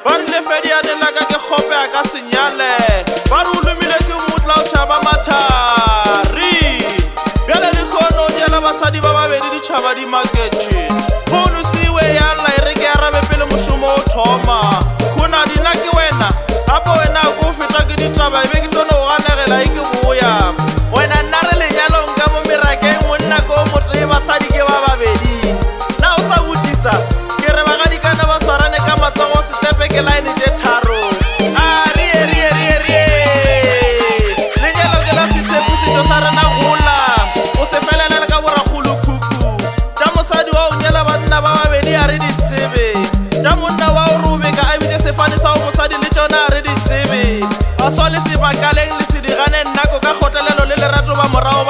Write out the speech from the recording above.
ba rile fediane la ka ke kgope a ka senyale ba re o lumile ke motla o tšhaba mathari bjale dikgono jela basadi ba babedi ditšhaba di maketše kgono siwe ya lla e re ke arabe pele mošomo o thoma khona dina ke wena gape wena ko o feta ke ditaba ebe ke tono go ganegela e ke boya wena nna re lenyalong ka mo merakeng monna ko o motle basadi ke ba babedi na o sa botsisa ke re bagadikana ba swarane ka matsogo setepe ke laene tše tharo Lenyalo ke la Sethepu setšo sa rena gola o se felelele ka borakgolo khukhu tša mosadi wa o nyela banna ba babedi a re di tsebe tša monna wa o robeka a bile sefane sa o mosadi le tšona a re di tsebe ba swa le sebakaleng le se digane nnako ka kgotlelelo le lerato ba morago